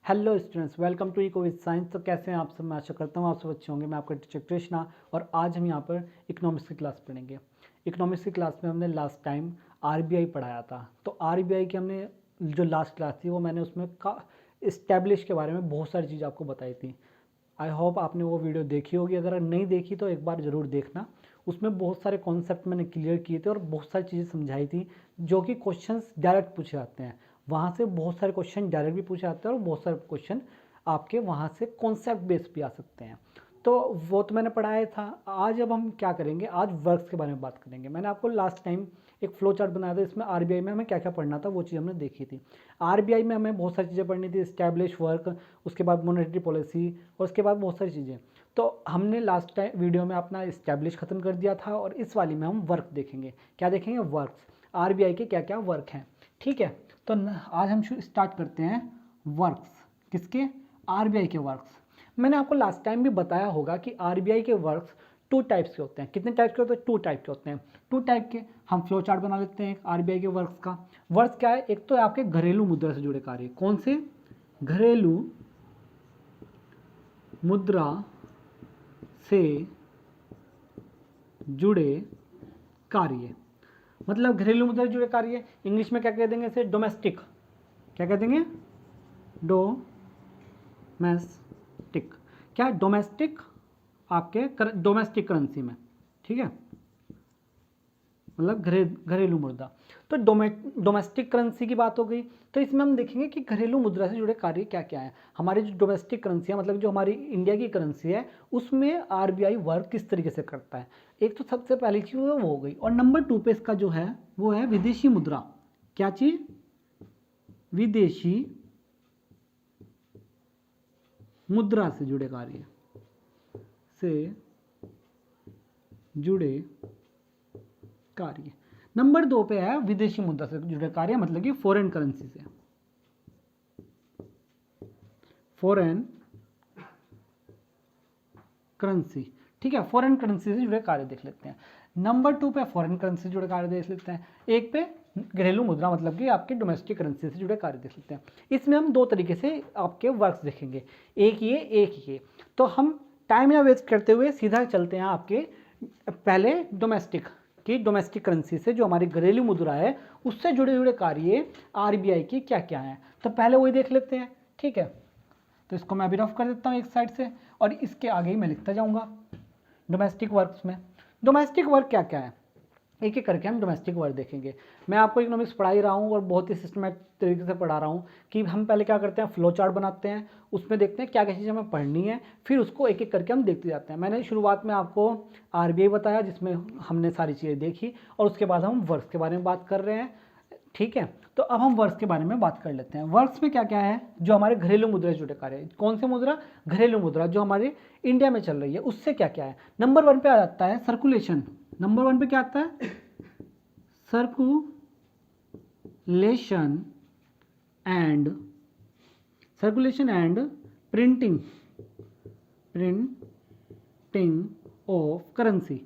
Hello students, welcome to Eco with science. तो कैसे हैं आप सब? मैं आशा करता हूँ आप सब अच्छे होंगे। मैं आपका टीचर कृष्णा और आज हम यहाँ पर इकोनॉमिक्स की क्लास पढ़ेंगे। इकोनॉमिक्स की क्लास में हमने लास्ट टाइम आरबीआई पढ़ाया था। तो आरबीआई की हमने जो लास्ट क्लास थी वो मैंने उसमें का इस्टेब्लिश के बारे में बहुत सारी चीज़ आपको बताई थी। आई होप आपने वो वीडियो देखी होगी। अगर नहीं देखी तो एक बार ज़रूर देखना। उसमें बहुत सारे कॉन्सेप्ट मैंने क्लियर किए थे और बहुत सारी चीज़ें समझाई थी जो कि क्वेश्चंस डायरेक्ट पूछे जाते हैं। वहाँ से बहुत सारे क्वेश्चन डायरेक्ट भी पूछे जाते हैं और बहुत सारे क्वेश्चन आपके वहाँ से कॉन्सेप्ट बेस्ड भी आ सकते हैं। तो वो तो मैंने पढ़ाया था। आज अब हम क्या करेंगे, आज वर्क्स के बारे में बात करेंगे। मैंने आपको लास्ट टाइम एक फ्लो चार्ट बनाया था, इसमें आरबीआई में हमें क्या क्या पढ़ना था वो चीज़ हमने देखी थी। आरबीआई में हमें बहुत सारी चीज़ें पढ़नी थी, इस्टेब्लिश वर्क, उसके बाद मॉनेटरी पॉलिसी और उसके बाद बहुत सारी चीज़ें। तो हमने लास्ट टाइम वीडियो में अपना इस्टेब्लिश खत्म कर दिया था और इस वाली में हम वर्क देखेंगे। क्या देखेंगे? वर्क्स। आरबीआई के क्या क्या वर्क हैं। ठीक है, तो आज हम स्टार्ट करते हैं वर्क्स। किसके? आरबीआई के वर्क्स। मैंने आपको लास्ट टाइम भी बताया होगा कि आरबीआई के वर्क्स टू टाइप्स के होते हैं। कितने टाइप के होते हैं? टू टाइप के होते हैं। टू टाइप के हम फ्लो चार्ट बना लेते हैं आरबीआई के वर्क्स का। वर्क्स क्या है? एक तो है आपके घरेलू मुद्रा से जुड़े कार्य। कौन से? घरेलू मुद्रा से जुड़े कार्य। मतलब घरेलू मुद्रा से जुड़े कार्य इंग्लिश में क्या कह देंगे इसे? डोमेस्टिक। क्या कह देंगे? डोमेस्टिक। क्या? डोमेस्टिक, आपके डोमेस्टिक करेंसी में। ठीक है, मतलब घरेलू मुद्रा। तो डोमेस्टिक करेंसी की बात हो गई। तो इसमें हम देखेंगे कि घरेलू मुद्रा से जुड़े कार्य क्या क्या है। हमारी जो डोमेस्टिक करेंसी है, मतलब जो हमारी इंडिया की करेंसी है, उसमें आरबीआई वर्क किस तरीके से करता है। एक तो सबसे पहली चीज़ वो हो गई। और नंबर 2 पे इसका जो है वो है विदेशी मुद्रा। क्या चीज़? विदेशी मुद्रा से जुड़े कार्य से जुड़े कार्य। नंबर 2 पे है विदेशी मुद्रा से जुड़े कार्य, मतलब कि फॉरेन करेंसी से। Foreign currency. ठीक है, फॉरेन करेंसी से जुड़े कार्य देख लेते हैं। नंबर 2 पे फॉरेन करेंसी से जुड़े कार्य देख लेते हैं। एक पे घरेलू मुद्रा, मतलब कि आपके डोमेस्टिक करेंसी से जुड़े कार्य देख लेते हैं। इसमें हम दो तरीके से आपके वर्क्स देखेंगे, एक ये एक ये। तो हम टाइम ना वेस्ट करते हुए सीधा चलते हैं आपके पहले डोमेस्टिक की। डोमेस्टिक करेंसी से जो हमारी घरेलू मुद्रा है उससे जुड़े जुड़े कार्य आरबीआई की क्या क्या हैं, तो पहले वही देख लेते हैं। ठीक है, तो इसको मैं अभी रफ कर देता हूँ एक साइड से और इसके आगे ही मैं लिखता जाऊँगा। डोमेस्टिक वर्क्स में डोमेस्टिक वर्क क्या क्या है, एक एक करके हम डोमेस्टिक वर्क देखेंगे। मैं आपको इकोनॉमिक्स पढ़ा ही रहा हूँ और बहुत ही सिस्टमैटिक तरीके से पढ़ा रहा हूँ कि हम पहले क्या करते हैं, फ्लो चार्ट बनाते हैं, उसमें देखते हैं क्या क्या चीज़ें हमें पढ़नी है, फिर उसको एक एक करके हम देखते जाते हैं। मैंने शुरुआत में आपको आरबीआई बताया जिसमें हमने सारी चीज़ें देखी और उसके बाद हम वर्क्स के बारे में बात कर रहे हैं। ठीक है, तो अब हम वर्क्स के बारे में बात कर लेते हैं। वर्क्स में क्या क्या है? जो हमारे घरेलू मुद्रा से जुड़े कार्य है। कौन से मुद्रा? घरेलू मुद्रा जो हमारे इंडिया में चल रही है उससे क्या क्या है। नंबर 1 पे आ जाता है सर्कुलेशन। नंबर 1 पे क्या आता है? Circulation and printing of currency.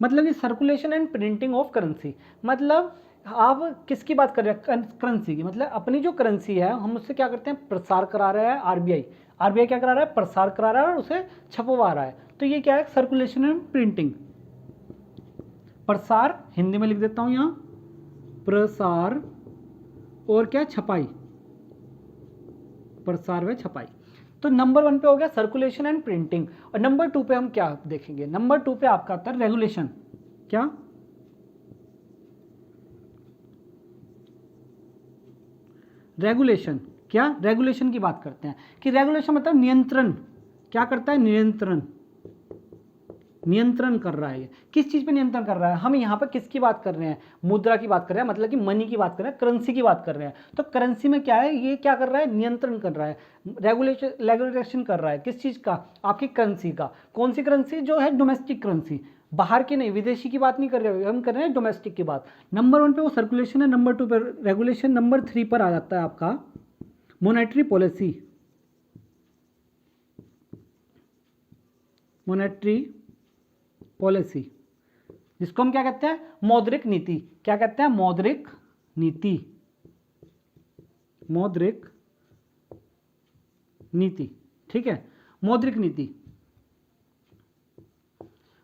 मतलब कि circulation and printing of currency, मतलब आप किसकी बात कर रहे हैं? करेंसी की। मतलब अपनी जो करेंसी है हम उससे क्या करते हैं? प्रसार करा रहा है आरबीआई। आरबीआई क्या करा रहा है? प्रसार करा रहा है और उसे छपवा रहा है। तो ये क्या है? Circulation and printing. प्रसार हिंदी में लिख देता हूं यहां, प्रसार, और क्या? छपाई। प्रसार व छपाई। तो नंबर 1 पे हो गया सर्कुलेशन एंड प्रिंटिंग। और नंबर 2 पे हम क्या देखेंगे? नंबर 2 पे आपका आता है रेगुलेशन। क्या? रेगुलेशन। क्या? रेगुलेशन की बात करते हैं कि रेगुलेशन मतलब नियंत्रण। क्या करता है? नियंत्रण कर रहा है। किस चीज पे नियंत्रण कर रहा है? हम यहाँ पर किसकी बात कर रहे हैं? मुद्रा की बात कर रहे हैं, मतलब कि मनी की बात कर रहे हैं, करेंसी की बात कर रहे हैं। तो करेंसी में क्या है? ये क्या कर रहा है? नियंत्रण कर रहा है, रेगुलेशन कर रहा है। किस चीज का? आपकी करेंसी का। कौन सी करेंसी? जो है डोमेस्टिक करेंसी, बाहर की नहीं, विदेशी की बात नहीं कर रहे, हम कर रहे हैं डोमेस्टिक की बात। नंबर 1 पे वो सर्कुलेशन है, नंबर 2 पे रेगुलेशन, नंबर 3 पर आ जाता है आपका मॉनेटरी पॉलिसी। मॉनेटरी पॉलिसी जिसको हम क्या कहते हैं? मौद्रिक नीति। क्या कहते हैं? मौद्रिक नीति। मौद्रिक नीति, ठीक है, मौद्रिक नीति,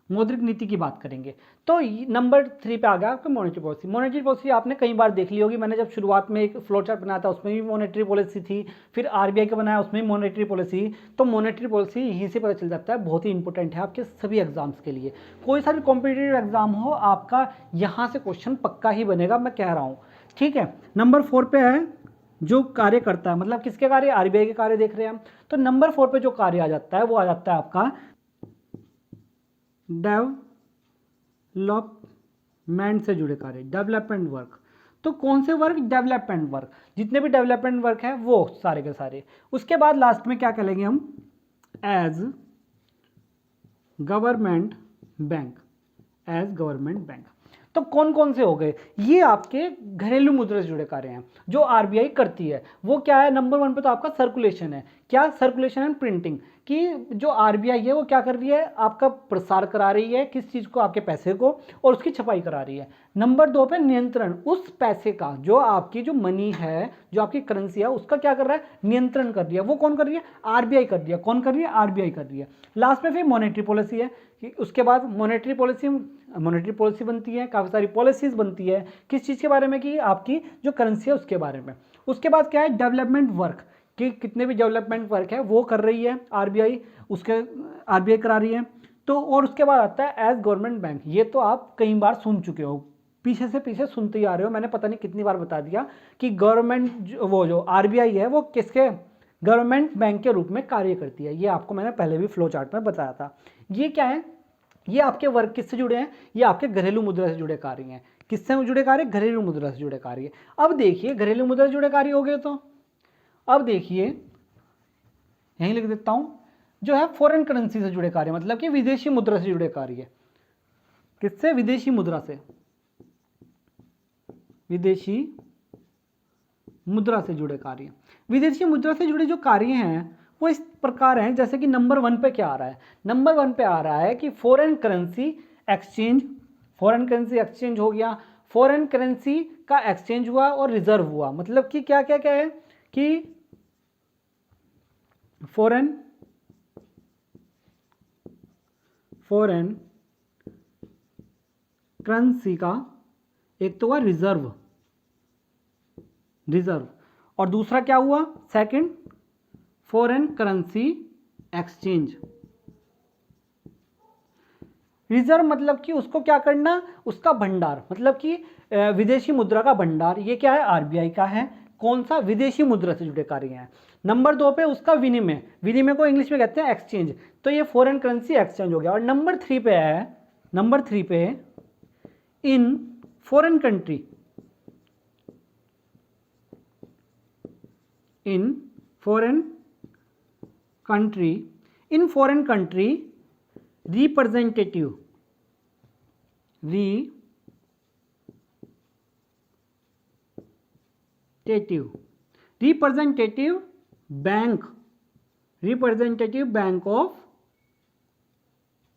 मौद्रिक नीति की बात करेंगे। तो नंबर 3 पे आ गया आपका मॉनेटरी पॉलिसी। मॉनेटरी पॉलिसी आपने कई बार देख ली होगी, मैंने जब शुरुआत में एक फ्लो चार्ट बनाया था उसमें भी मॉनेटरी पॉलिसी थी, फिर आरबीआई का बनाया उसमें भी मॉनेटरी पॉलिसी। तो मॉनेटरी पॉलिसी यहीं से पता चल जाता है, बहुत ही इंपॉर्टेंट है आपके सभी एग्जाम्स के लिए। कोई सा भी कॉम्पिटिटिव एग्जाम हो, आपका यहाँ से क्वेश्चन पक्का ही बनेगा, मैं कह रहा हूँ, ठीक है। नंबर 4 पे है जो कार्य करता है, मतलब किसके कार्य, आरबीआई के कार्य देख रहे हैं हम। तो नंबर 4 पे जो कार्य आ जाता है वो आ जाता है आपका डेवलपमेंट से जुड़े कार्य, डेवलपमेंट वर्क। तो कौन से वर्क, डेवलपमेंट वर्क, जितने भी डेवलपमेंट वर्क है वो सारे के सारे। उसके बाद लास्ट में क्या करेंगे हम, as government bank, as government bank. तो कौन कौन से हो गए, ये आपके घरेलू मुद्रा से जुड़े कार्य हैं जो आरबीआई करती है। वो क्या है, नंबर 1 पे तो आपका सर्कुलेशन है। क्या, सर्कुलेशन एंड प्रिंटिंग, कि जो आरबीआई है वो क्या कर रही है, आपका प्रसार करा रही है किस चीज़ को, आपके पैसे को, और उसकी छपाई करा रही है। नंबर 2 पे नियंत्रण, उस पैसे का, जो आपकी जो मनी है, जो आपकी करेंसी है, उसका क्या कर रहा है, नियंत्रण कर रही है। वो कौन कर रही है, आरबीआई कर रही है। कौन कर रही है, आरबीआई कर रही है। लास्ट में फिर मॉनेटरी पॉलिसी है, कि उसके बाद मॉनेटरी पॉलिसी बनती है, काफ़ी सारी पॉलिसीज बनती है किस चीज़ के बारे में, कि आपकी जो करेंसी है उसके बारे में। उसके बाद क्या है, डेवलपमेंट वर्क, कि कितने भी डेवलपमेंट वर्क है वो कर रही है आरबीआई, उसके आरबीआई करा रही है। तो और उसके बाद आता है एज गवर्नमेंट बैंक। ये तो आप कई बार सुन चुके हो, पीछे से पीछे सुनते ही आ रहे हो, मैंने पता नहीं कितनी बार बता दिया कि गवर्नमेंट वो जो आरबीआई है वो किसके, गवर्नमेंट बैंक के रूप में कार्य करती है। ये आपको मैंने पहले भी फ्लो चार्ट में बताया था। ये क्या है, ये आपके वर्क किससे जुड़े हैं, ये आपके घरेलू मुद्रा से जुड़े कार्य हैं। किससे जुड़े कार्य, घरेलू मुद्रा से जुड़े कार्य। अब देखिए घरेलू मुद्रा से जुड़े कार्य हो गए, तो अब देखिए यहीं लिख देता हूं, जो है फॉरेन करेंसी से जुड़े कार्य, मतलब कि विदेशी मुद्रा से जुड़े कार्य। किससे, विदेशी मुद्रा से, विदेशी मुद्रा से जुड़े कार्य। विदेशी मुद्रा से जुड़े जो कार्य हैं वो इस प्रकार हैं, जैसे कि नंबर 1 पे क्या आ रहा है, नंबर 1 पे आ रहा है कि foreign currency exchange, foreign currency exchange हो गया, फॉरेन करेंसी का एक्सचेंज हुआ और रिजर्व हुआ। मतलब कि क्या क्या क्या है, कि फॉरेन करेंसी का एक तो हुआ रिजर्व, और दूसरा क्या हुआ, second foreign currency exchange. Reserve मतलब कि उसको क्या करना, उसका भंडार, मतलब कि विदेशी मुद्रा का भंडार। ये क्या है, आरबीआई का है। कौन सा, विदेशी मुद्रा से जुड़े कार्य हैं। नंबर 2 पे उसका विनिमय, विनिमय को इंग्लिश में कहते हैं एक्सचेंज, तो ये फॉरेन करेंसी एक्सचेंज हो गया। और नंबर 3 पे है, नंबर 3 पे in foreign country, in foreign country representative bank of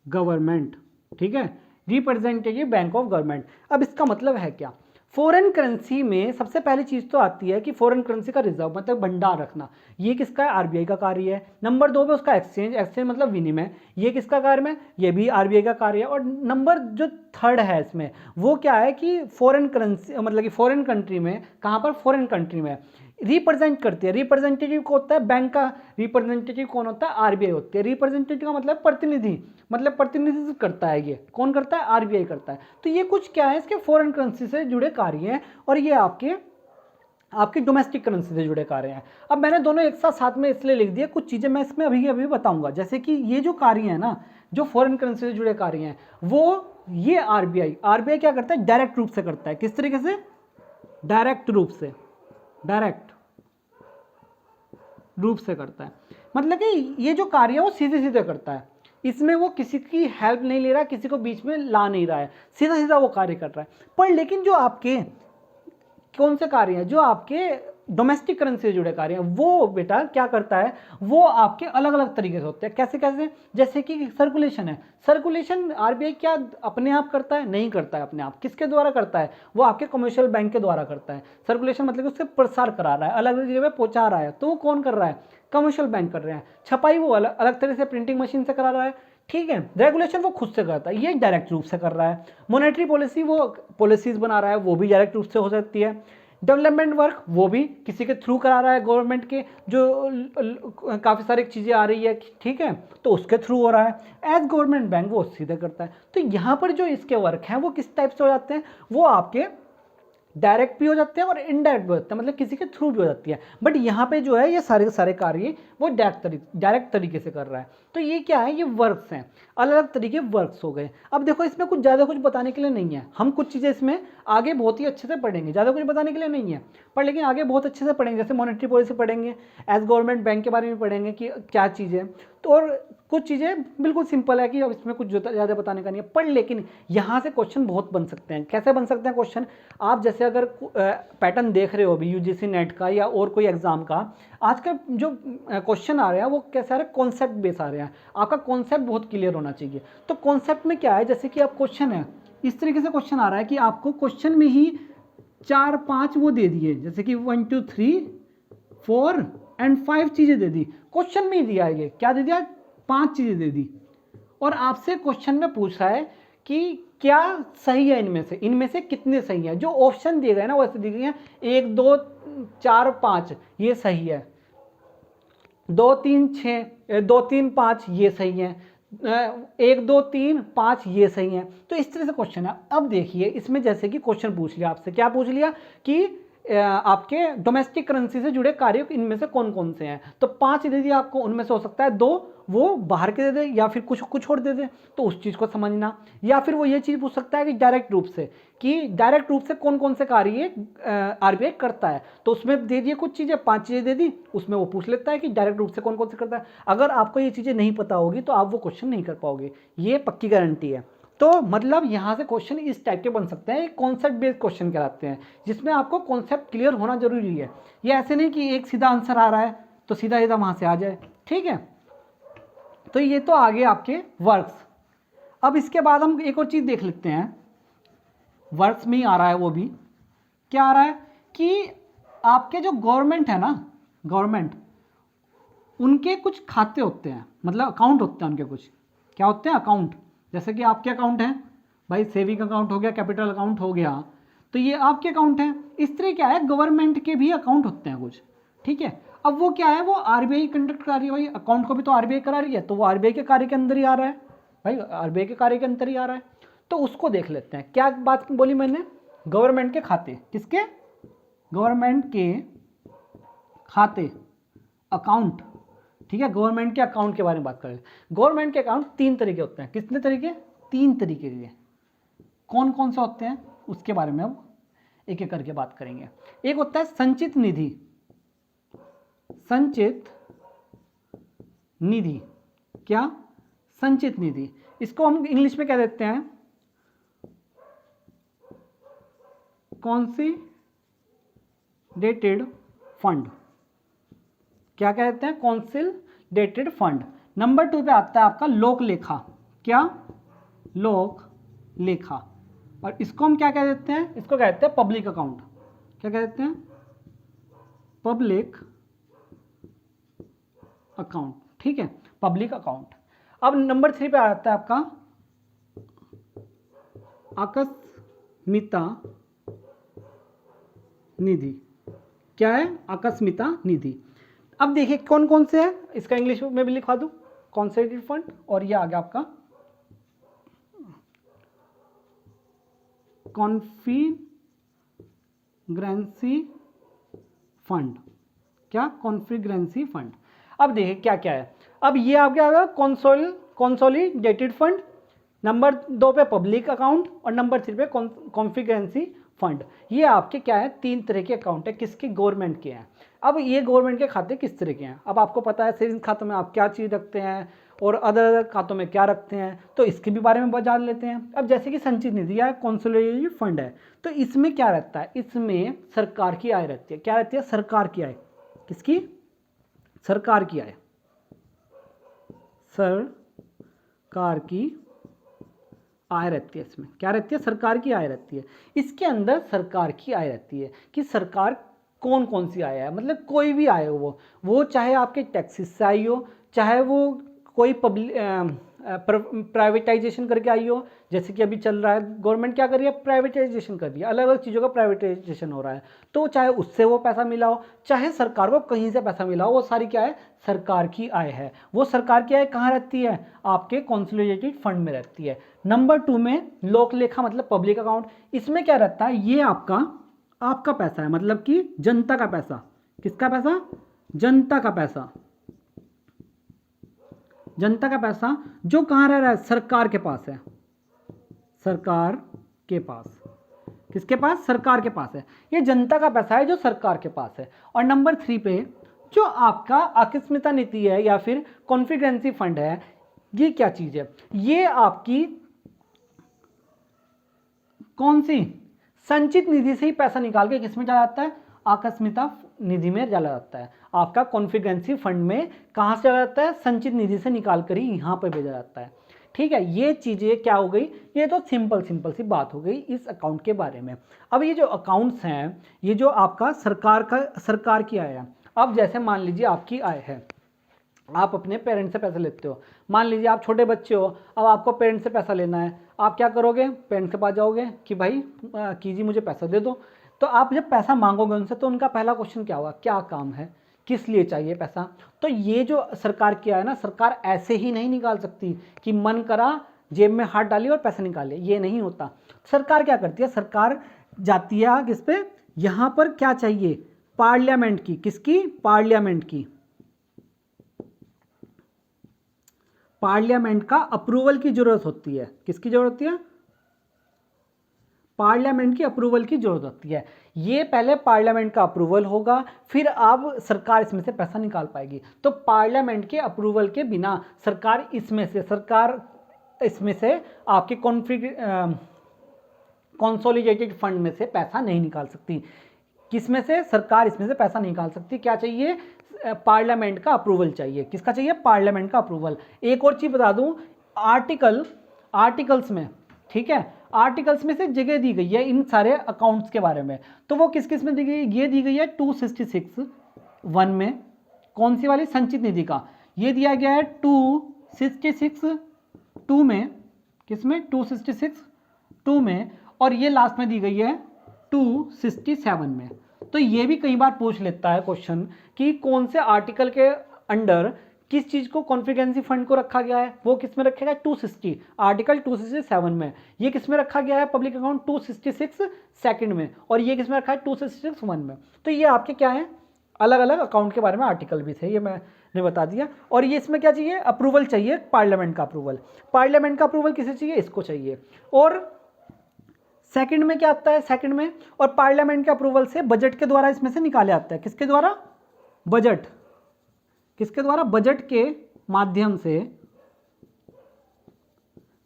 government, ठीक है, रिप्रेजेंटेटिव बैंक ऑफ गवर्नमेंट। अब इसका मतलब है क्या, फॉरेन करेंसी में सबसे पहली चीज तो आती है कि फॉरेन करेंसी का रिजर्व, मतलब भंडार रखना। ये किसका है, आरबीआई का कार्य है। नंबर 2 पे उसका एक्सचेंज मतलब विनिमय, ये किसका कार्य है, ये भी आरबीआई का कार्य है। और नंबर जो 3rd है इसमें, वो क्या है कि फॉरेन करेंसी, मतलब कि फॉरेन कंट्री में, कहाँ पर, फॉरेन कंट्री में रिप्रेजेंट करती है। रिप्रेजेंटेटिव को होता है बैंक का, रिप्रेजेंटेटिव कौन होता है, आरबीआई होती है। रिप्रेजेंटेटिव का मतलब प्रतिनिधि, मतलब प्रतिनिधित्व करता है, ये कौन करता है, आरबीआई करता है। तो ये कुछ क्या है, इसके फॉरेन करेंसी से जुड़े कार्य हैं, और ये आपकी डोमेस्टिक करेंसी से जुड़े कार्य हैं। अब मैंने दोनों एक साथ में इसलिए लिख दिया, कुछ चीजें मैं इसमें अभी बताऊंगा। जैसे कि ये जो कार्य है ना, जो फॉरेन करेंसी से जुड़े कार्य हैं, वो ये आरबीआई क्या करता है, डायरेक्ट रूप से करता है। किस तरीके से, डायरेक्ट रूप से करता है। मतलब कि ये जो कार्य है वो सीधे सीधे करता है, इसमें वो किसी की हेल्प नहीं ले रहा, किसी को बीच में ला नहीं रहा है, सीधा सीधा वो कार्य कर रहा है। पर लेकिन जो आपके कौन से कार्य हैं, जो आपके डोमेस्टिक करेंसी से जुड़े कार्य हैं वो बेटा क्या करता है, वो आपके अलग अलग तरीके से होते हैं। कैसे कैसे, जैसे कि सर्कुलेशन है, सर्कुलेशन आरबीआई क्या अपने आप करता है? नहीं करता है अपने आप। किसके द्वारा करता है? वो आपके कमर्शियल बैंक के द्वारा करता है। सर्कुलेशन मतलब उससे प्रसार करा रहा है, अलग अलग जगह पे पहुंचा रहा है, तो वो कौन कर रहा है? कमर्शियल बैंक कर रहे हैं। छपाई वो अलग अलग तरह से प्रिंटिंग मशीन से करा रहा है, ठीक है। रेगुलेशन वो खुद से करता है, ये डायरेक्ट रूप से कर रहा है। मॉनेटरी पॉलिसी वो पॉलिसीज बना रहा है, वो भी डायरेक्ट रूप से हो सकती है। डेवलपमेंट वर्क वो भी किसी के थ्रू करा रहा है, गवर्नमेंट के जो काफ़ी सारी चीज़ें आ रही है, ठीक है, तो उसके थ्रू हो रहा है। एज गवर्नमेंट बैंक वो सीधे करता है। तो यहाँ पर जो इसके वर्क हैं वो किस टाइप से हो जाते हैं? वो आपके डायरेक्ट भी हो जाते हैं और इनडायरेक्ट भी होते हैं, मतलब किसी के थ्रू भी हो जाती है। बट यहाँ पे जो है ये सारे के सारे कार्य वो डायरेक्ट तरीके से कर रहा है। तो ये क्या है? ये वर्क्स हैं, अलग अलग तरीके वर्क्स हो गए। अब देखो इसमें कुछ ज़्यादा कुछ बताने के लिए नहीं है, हम कुछ चीज़ें इसमें आगे बहुत ही अच्छे से पढ़ेंगे, ज़्यादा कुछ बताने के लिए नहीं है, पर लेकिन आगे बहुत अच्छे से पढ़ेंगे। जैसे मॉनेटरी पॉलिसी पढ़ेंगे, एज गवर्नमेंट बैंक के बारे में पढ़ेंगे कि क्या चीज़ें, तो और कुछ चीज़ें बिल्कुल सिंपल है कि अब इसमें कुछ ज़्यादा बताने का नहीं है। पर लेकिन यहाँ से क्वेश्चन बहुत बन सकते हैं। कैसे बन सकते हैं क्वेश्चन? आप जैसे अगर पैटर्न देख रहे हो अभी यूजीसी नेट का या और कोई एग्जाम का, आज का जो क्वेश्चन आ रहे हैं वो कैसे आ रहे हैं? कॉन्सेप्ट बेस आ रहे हैं। आपका कॉन्सेप्ट बहुत क्लियर होना चाहिए। तो कॉन्सेप्ट में क्या है, जैसे कि आप क्वेश्चन है, इस तरीके से क्वेश्चन आ रहा है कि आपको क्वेश्चन में ही 4-5 वो दे दिए, जैसे कि 1 2 3 4 एंड 5 चीज़ें दे दी। क्वेश्चन में ही दिया है, ये क्या दे दिया? 5 चीज़ें दे दी। और आपसे क्वेश्चन में पूछ रहा है कि क्या सही है इनमें से कितने सही हैं? जो ऑप्शन दिए गए ना वो ऐसे दिए गए हैं 1 2 4 5 ये सही है, 2 3 6 2 3 5 ये सही है, 1 2 3 5 ये सही है। तो इस तरह से क्वेश्चन है। अब देखिए इसमें जैसे कि क्वेश्चन पूछ लिया आपसे, क्या पूछ लिया कि आपके डोमेस्टिक करेंसी से जुड़े कार्य इनमें से कौन कौन से हैं? तो 5 दे दिए आपको, उनमें से हो सकता है 2 वो बाहर के दे दे या फिर कुछ और दे दे, तो उस चीज़ को समझना। या फिर वो ये चीज़ पूछ सकता है कि डायरेक्ट रूप से कौन कौन से कार्य आरबीआई करता है, तो उसमें दे दिए कुछ चीज़ें, 5 चीज़ें दे दी, उसमें वो पूछ लेता है कि डायरेक्ट रूप से कौन कौन से करता है। अगर आपको ये चीज़ें नहीं पता होगी तो आप वो क्वेश्चन नहीं कर पाओगे, ये पक्की गारंटी है। तो मतलब यहाँ से क्वेश्चन इस टाइप के बन सकते हैं, कॉन्सेप्ट बेस्ड क्वेश्चन कहलाते हैं, जिसमें आपको कॉन्सेप्ट क्लियर होना जरूरी है। ये ऐसे नहीं कि एक सीधा आंसर आ रहा है तो सीधा सीधा वहाँ से आ जाए, ठीक है। तो ये तो आगे आपके वर्क्स। अब इसके बाद हम एक और चीज़ देख लेते हैं, वर्क्स में ही आ रहा है वो भी, क्या आ रहा है कि आपके जो गवर्नमेंट है ना, गवर्नमेंट, उनके कुछ खाते होते हैं, मतलब अकाउंट होते हैं उनके, कुछ क्या होते हैं? अकाउंट। जैसे कि आपके अकाउंट है भाई, सेविंग अकाउंट हो गया, कैपिटल अकाउंट हो गया, तो ये आपके अकाउंट है। इस तरह क्या है, गवर्नमेंट के भी अकाउंट होते हैं कुछ, ठीक है। अब वो क्या है, वो आरबीआई कंडक्ट कर रही है, भाई अकाउंट को भी तो आरबीआई करा रही है, तो वो आरबीआई के कार्य के अंदर ही आ रहा है, भाई आरबीआई के कार्य के अंदर ही आ रहा है। तो उसको देख लेते हैं। क्या बात बोली मैंने? गवर्नमेंट के खाते, किसके? गवर्नमेंट के खाते, अकाउंट, ठीक है। गवर्नमेंट के अकाउंट के बारे में बात करें। गवर्नमेंट के अकाउंट 3 तरीके होते हैं। कितने तरीके? 3 तरीके के। कौन कौन से होते हैं उसके बारे में अब एक एक करके बात करेंगे। एक होता है संचित निधि, संचित निधि, क्या? संचित निधि। इसको हम इंग्लिश में क्या देते हैं? कॉन्सिडेटेड फंड। क्या कहते हैं? कॉन्सिडेटेड फंड। नंबर 2 पे आता है आपका लोक लेखा। क्या? लोक लेखा। और इसको हम क्या कह देते हैं? इसको कहते हैं पब्लिक अकाउंट। क्या कहते हैं? पब्लिक अकाउंट, ठीक है, पब्लिक अकाउंट। अब नंबर 3 पे आता है आपका आकस्मिकता निधि। क्या है? आकस्मिकता निधि। अब देखिए कौन कौन से है, इसका इंग्लिश में भी लिखवा दूं, कॉन्सेंट्रेटेड फंड, और ये आ गया आपका कॉन्फिगरेंसी फंड। क्या? कॉन्फिगरेंसी फंड। अब देखिए क्या क्या है। अब ये आ गया कंसोलिडेटेड फंड, नंबर 2 पे पब्लिक अकाउंट, और नंबर 3 पे कॉन्फिगरेंसी फंड। ये आपके क्या है? 3 तरह के अकाउंट है। किसके? गवर्नमेंट के हैं। अब ये गवर्नमेंट के खाते किस तरह के हैं? अब आपको पता है सेविंग्स खाते में आप क्या चीज़ रखते हैं, और अदर अदर खातों में क्या रखते हैं, तो इसके भी बारे में जान लेते हैं। अब जैसे कि संचित निधि या कंसोलिडेटेड फंड है, तो इसमें क्या रहता है, इसमें सरकार की आय रहती है। क्या रहती है? सरकार की आय। किसकी? सरकार की आय। सरकार की आय रहती है। इसमें क्या रहती है? सरकार की आय रहती है। इसके अंदर सरकार की आय रहती है कि सरकार कौन कौन सी आय है, मतलब कोई भी आय हो, वो चाहे आपके टैक्सेस से आई हो, चाहे वो कोई प्राइवेटाइजेशन करके आई हो, जैसे कि अभी चल रहा है, गवर्नमेंट क्या कर रही है? प्राइवेटाइजेशन कर रही है, अलग अलग चीज़ों का प्राइवेटाइजेशन हो रहा है, तो चाहे उससे वो पैसा मिला हो, चाहे सरकार को कहीं से पैसा मिला हो, वो सारी क्या है? सरकार की आय है। वो सरकार की आय कहाँ रहती है? आपके कंसोलिडेटेड फंड में रहती है। नंबर 2 में लोक लेखा मतलब पब्लिक अकाउंट। इसमें क्या रहता है? ये आपका पैसा है, मतलब कि जनता का पैसा। किसका पैसा? जनता का पैसा। जनता का पैसा जो कहाँ रह रहा है? सरकार के पास है। सरकार के पास। किसके पास? सरकार के पास है। ये जनता का पैसा है जो सरकार के पास है। और नंबर 3 पे जो आपका आकस्मिकता नीति है या फिर कॉन्फिडेंसी फंड है, ये क्या चीज है? ये आपकी कौन सी? संचित निधि से ही पैसा निकाल के किसमें चला जाता है? आकस्मिकता निधि में चला जाता है। आपका कॉन्फिडेंसी फंड में कहां से चला जाता है? संचित निधि से निकाल कर ही यहां पर भेजा जाता है। ठीक है, ये चीजें क्या हो गई? ये तो सिंपल सी बात हो गई इस अकाउंट के बारे में। अब ये जो अकाउंट्स हैं, ये जो आपका सरकार की आय है। अब जैसे मान लीजिए आपकी आय है, आप अपने पेरेंट्स से पैसा लेते हो। मान लीजिए आप छोटे बच्चे हो, अब आपको पेरेंट्स से पैसा लेना है, आप क्या करोगे? पेरेंट्स के पास जाओगे कि भाई कीजिए मुझे पैसा दे दो। तो आप जब पैसा मांगोगे उनसे, तो उनका पहला क्वेश्चन क्या होगा? क्या काम है, किस लिए चाहिए पैसा? तो ये जो सरकार किया है ना, सरकार ऐसे ही नहीं निकाल सकती कि मन करा जेब में हाथ डालिए और पैसा निकाले, ये नहीं होता। सरकार क्या करती है? सरकार जाती है किस पे? यहां पर क्या चाहिए? पार्लियामेंट की। किसकी? पार्लियामेंट की। पार्लियामेंट का अप्रूवल की जरूरत होती है। किसकी जरूरत होती है? पार्लियामेंट की अप्रूवल की जरूरत होती है। ये पहले पार्लियामेंट का अप्रूवल होगा, फिर अब सरकार इसमें से पैसा निकाल पाएगी। तो पार्लियामेंट के अप्रूवल के बिना सरकार इसमें से आपके कंसोलिडेटेड फंड में से पैसा नहीं निकाल सकती। किसमें से? सरकार इसमें से पैसा नहीं निकाल सकती। क्या चाहिए? पार्लियामेंट का अप्रूवल चाहिए। किसका चाहिए? पार्लियामेंट का अप्रूवल। एक और चीज बता दूं, आर्टिकल्स में, ठीक है, आर्टिकल्स में से जगह दी गई है इन सारे अकाउंट्स के बारे में। तो वो किस किस में दी गई है? ये दी गई है 266(1) में। कौन सी वाली? संचित निधि का। ये दिया गया है 266(2) में। किसमें? 266(2) में। और ये लास्ट में दी गई है 267 में। तो ये भी कई बार पूछ लेता है क्वेश्चन कि कौन से आर्टिकल के अंडर किस चीज को कॉन्फिडेंसी फंड को रखा गया है। वो किस में रखा गया? 260, आर्टिकल 267 में। ये किस में रखा गया है? पब्लिक अकाउंट 266 सेकंड में। और ये किस में रखा है? 266(1) में। तो ये आपके क्या है? अलग अलग अकाउंट के बारे में आर्टिकल भी थे, ये मैंने बता दिया। और ये इसमें क्या चाहिए? अप्रूवल चाहिए, पार्लियामेंट का अप्रूवल। पार्लियामेंट का अप्रूवल किसे चाहिए? इसको चाहिए। और सेकंड में क्या आता है? सेकंड में और पार्लियामेंट के अप्रूवल से बजट के द्वारा इसमें से निकाले आता है। किसके द्वारा? बजट। किसके द्वारा? बजट के माध्यम से।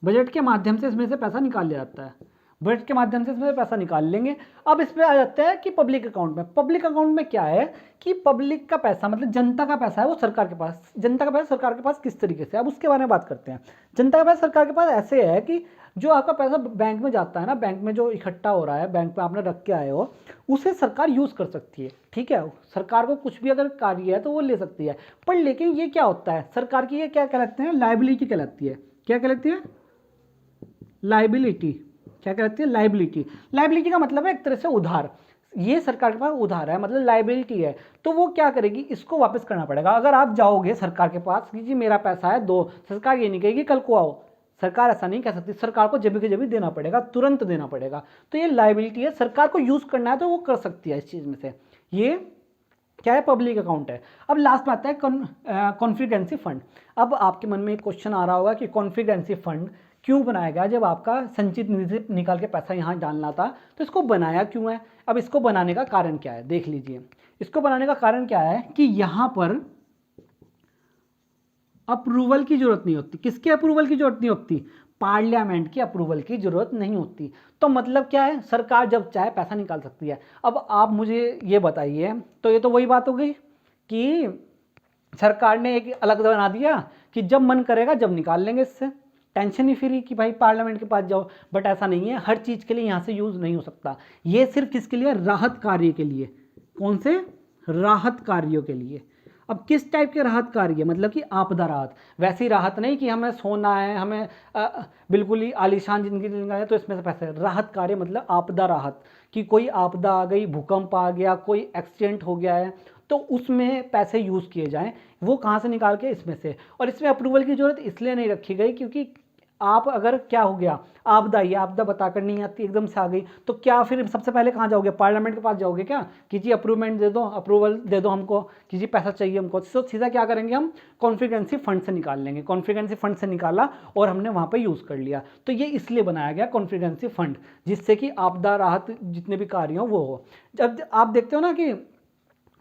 बजट के माध्यम से इसमें से पैसा निकाल लिया जाता है। बजट के माध्यम से इसमें पैसा निकाल लेंगे। अब इसमें आ जाता है कि पब्लिक अकाउंट में। पब्लिक अकाउंट में क्या है कि पब्लिक का पैसा मतलब जनता का पैसा है, वो सरकार के पास। जनता का पैसा सरकार के पास किस तरीके से? अब उसके बारे में बात करते हैं। जनता का पैसा सरकार के पास ऐसे है कि जो आपका पैसा बैंक में जाता है ना, बैंक में जो इकट्ठा हो रहा है, बैंक में आपने रख के आए हो, उसे सरकार यूज कर सकती है। ठीक है, सरकार को कुछ भी अगर कार्य है तो वो ले सकती है। पर लेकिन ये क्या होता है? सरकार की ये क्या कहलाते हैं? लाइबिलिटी कहलाती है। क्या कहलाती है? लाइबिलिटी। क्या कहलाती है? लाइबिलिटी। लाइबिलिटी का मतलब है एक तरह से उधार। ये सरकार के पास उधार है, मतलब लाइबिलिटी है। तो वो क्या करेगी? इसको वापस करना पड़ेगा। अगर आप जाओगे सरकार के पास कि जी मेरा पैसा है दो, सरकार ये नहीं कहेगी कल को आओ। सरकार ऐसा नहीं कह सकती। सरकार को जब के जब देना पड़ेगा, तुरंत देना पड़ेगा। तो ये लाइबिलिटी है, सरकार को यूज करना है तो वो कर सकती है इस चीज में से। ये क्या है? पब्लिक अकाउंट है। अब लास्ट में आता है कॉन्फिडेंसी फंड। अब आपके मन में एक क्वेश्चन आ रहा होगा कि कॉन्फिडेंसी फंड क्यों बनाया गया? जब आपका संचित निधि से निकाल के पैसा यहाँ डालना था तो इसको बनाया क्यों है? अब इसको बनाने का कारण क्या है? देख लीजिए। इसको बनाने का कारण क्या है कि यहाँ पर अप्रूवल की जरूरत नहीं होती। किसके अप्रूवल की जरूरत नहीं होती? पार्लियामेंट की अप्रूवल की जरूरत नहीं होती। तो मतलब क्या है, सरकार जब चाहे पैसा निकाल सकती है। अब आप मुझे ये बताइए, तो ये तो वही बात हो गई कि सरकार ने एक अलग बना दिया कि जब मन करेगा जब निकाल लेंगे, इससे टेंशन ही फ्री कि भाई पार्लियामेंट के पास जाओ। बट ऐसा नहीं है, हर चीज़ के लिए यहाँ से यूज़ नहीं हो सकता। ये सिर्फ किसके लिए? राहत कार्य के लिए। कौन से? राहत कार्यों के लिए। अब किस टाइप के राहत कार्य? मतलब कि आपदा राहत। वैसी राहत नहीं कि हमें सोना है, हमें बिल्कुल ही आलीशान जिंदगी जीना है तो इसमें से पैसे। राहत कार्य मतलब आपदा राहत, कि कोई आपदा आ गई, भूकंप आ गया, कोई एक्सीडेंट हो गया है, तो उसमें पैसे यूज़ किए जाएं। वो कहाँ से निकाल के? इसमें से। और इसमें अप्रूवल की जरूरत इसलिए नहीं रखी गई क्योंकि आप अगर क्या हो गया, आपदा, ये आपदा बताकर नहीं आती, एकदम से आ गई, तो क्या फिर सबसे पहले कहाँ जाओगे? पार्लियामेंट के पास जाओगे क्या कि जी अप्रूवमेंट दे दो, अप्रूवल दे दो हमको, कि जी पैसा चाहिए हमको। तो सीधा क्या करेंगे हम? कॉन्फ्रिगेंसी फंड से निकाल लेंगे। कॉन्फ्रिगेंसी फंड से निकाला और हमने वहाँ पर यूज़ कर लिया। तो ये इसलिए बनाया गया कॉन्फ्रिगेंसी फंड, जिससे कि आपदा राहत जितने भी कार्य हों वो हो। जब आप देखते हो ना कि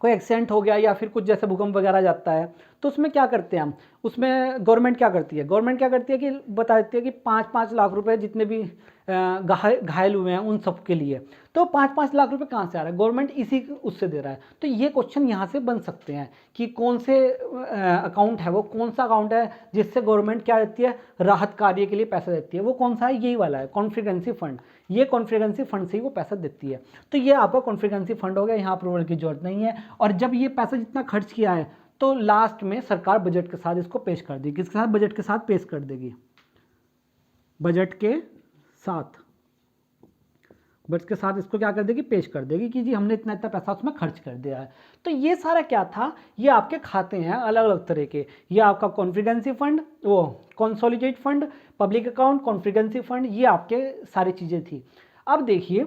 कोई एक्सीडेंट हो गया या फिर कुछ जैसे भूकंप वगैरह जाता है, तो उसमें क्या करते हैं हम? उसमें गवर्नमेंट क्या करती है? गवर्नमेंट क्या करती है कि बता देती है कि 5-5 लाख रुपए जितने भी घायल हुए हैं उन सब के लिए। तो 5-5 लाख रुपए कहाँ से आ रहा है? गवर्नमेंट इसी उससे दे रहा है। तो ये क्वेश्चन यहाँ से बन सकते हैं कि कौन से अकाउंट है वो, कौन सा अकाउंट है जिससे गवर्नमेंट क्या देती है? राहत कार्य के लिए पैसा देती है। वो कौन सा है? यही वाला है, कॉन्फ्रिगेंसी फंड। ये कॉन्फ्रिगेंसी फंड से ही वो पैसा देती है। तो ये आपका कॉन्फ्रिगेंसी फंड हो गया, यहाँ अप्रूवल की जरूरत नहीं है। और जब ये पैसा जितना खर्च किया है तो लास्ट में सरकार बजट के साथ इसको पेश कर देगी। किसके साथ? बजट के साथ पेश कर देगी। बजट के साथ, बजट के साथ इसको क्या कर देगी? पेश कर देगी कि जी हमने इतना इतना पैसा उसमें खर्च कर दिया है। तो ये सारा क्या था? ये आपके खाते हैं अलग अलग तरह के। ये आपका कॉन्फ्रिगेंसी फंड, वो consolidate fund, public account, contingency fund, ये आपके सारी चीज़ें थी। अब देखिए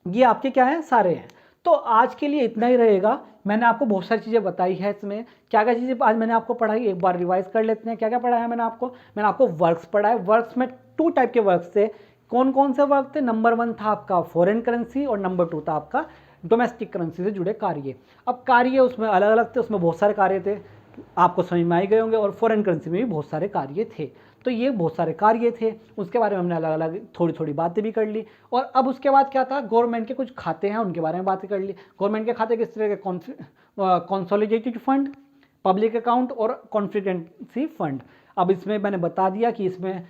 ये आपके क्या है? सारे हैं। तो आज के लिए इतना ही रहेगा। मैंने आपको बहुत सारी चीज़ें बताई है। इसमें क्या क्या चीज़ें आज मैंने आपको पढ़ाई, एक बार रिवाइज कर लेते हैं। क्या क्या पढ़ाया मैंने आपको? मैंने आपको वर्क्स पढ़ाए। वर्क्स में 2 टाइप के वर्क्स थे। कौन कौन से वर्क थे? नंबर 1 था आपका फॉरेन करेंसी और नंबर 2 था आपका डोमेस्टिक करेंसी से जुड़े कार्य। अब कार्य उसमें अलग अलग थे, उसमें बहुत सारे कार्य थे, आपको समझ में आ ही गए होंगे। और फॉरेन करेंसी में भी बहुत सारे कार्य थे। तो ये बहुत सारे कार्य थे, उसके बारे में हमने अलग अलग थोड़ी थोड़ी बातें भी कर ली। और अब उसके बाद क्या था? गवर्नमेंट के कुछ खाते हैं, उनके बारे में बातें कर ली। गवर्नमेंट के खाते किस तरह के? कंसोलिडेटेड फंड, पब्लिक अकाउंट और कॉन्फ्रिगेंसी फंड। अब इसमें मैंने बता दिया कि इसमें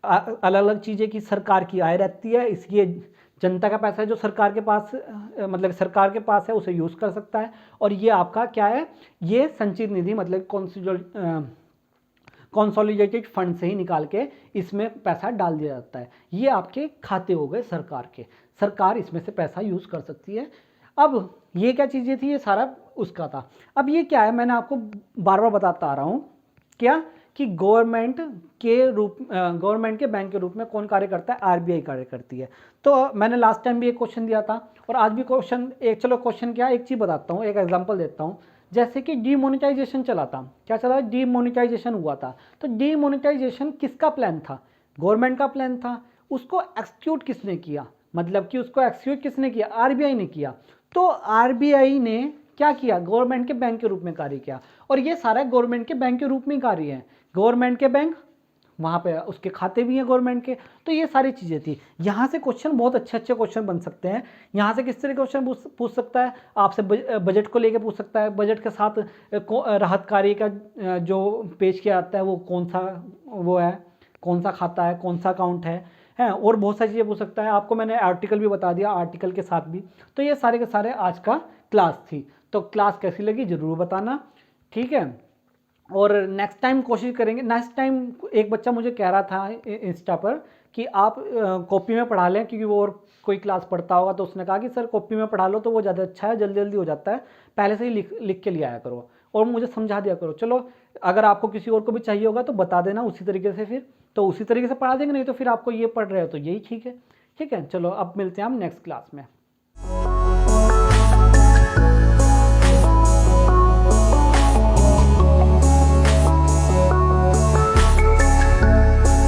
अलग अलग चीज़ें की सरकार की आय रहती है, इसलिए जनता का पैसा है जो सरकार के पास मतलब सरकार के पास है उसे यूज़ कर सकता है। और ये आपका क्या है? ये संचित निधि मतलब कंसोलिडेटेड फंड से ही निकाल के इसमें पैसा डाल दिया जाता है। ये आपके खाते हो गए सरकार के, सरकार इसमें से पैसा यूज़ कर सकती है। अब ये क्या चीज़ें थी? ये सारा उसका था। अब ये क्या है? मैंने आपको बार बार बताता आ रहा हूँ क्या कि गवर्नमेंट के बैंक के रूप में कौन कार्य करता है? आरबीआई कार्य करती है। तो मैंने लास्ट टाइम भी एक क्वेश्चन दिया था और आज भी क्वेश्चन एक, चलो क्वेश्चन क्या है, एक चीज़ बताता हूँ, एक एग्जांपल देता हूँ। जैसे कि डीमोनेटाइजेशन चला था, क्या चला? डीमोनेटाइजेशन हुआ था। तो डीमोनेटाइजेशन किसका प्लान था? गवर्नमेंट का प्लान था। उसको एक्सिक्यूट किसने किया? मतलब कि उसको एक्सिक्यूट किसने किया? आरबीआई ने किया। तो आरबीआई ने क्या किया? गवर्नमेंट के बैंक के रूप में कार्य किया। और ये सारा गवर्नमेंट के बैंक के रूप में कार्य है। गवर्नमेंट के बैंक, वहाँ पे उसके खाते भी हैं गवर्नमेंट के। तो ये सारी चीज़ें थी। यहाँ से क्वेश्चन बहुत अच्छे अच्छे क्वेश्चन बन सकते हैं। यहाँ से किस तरह के क्वेश्चन पूछ सकता है? आपसे बजट को लेके पूछ सकता है। बजट के साथ राहत कार्य का जो पेश किया जाता है वो कौन सा वो है, कौन सा खाता है, कौन सा अकाउंट है और बहुत सारी चीज़ें पूछ सकता है। आपको मैंने आर्टिकल भी बता दिया, आर्टिकल के साथ भी। तो ये सारे के सारे आज का क्लास थी। तो क्लास कैसी लगी ज़रूर बताना, ठीक है। और नेक्स्ट टाइम कोशिश करेंगे। नेक्स्ट टाइम एक बच्चा मुझे कह रहा था इंस्टा पर कि आप कॉपी में पढ़ा लें, क्योंकि वो और कोई क्लास पढ़ता होगा, तो उसने कहा कि सर कॉपी में पढ़ा लो तो वो ज़्यादा अच्छा है, जल्दी जल्दी हो जाता है, पहले से ही लिख के ले आया करो और मुझे समझा दिया करो। चलो अगर आपको किसी और को भी चाहिए होगा तो बता देना उसी तरीके से, फिर तो उसी तरीके से पढ़ा देंगे। नहीं तो फिर आपको ये पढ़ रहे हो तो यही ठीक है। ठीक है, चलो अब मिलते हैं हम नेक्स्ट क्लास में।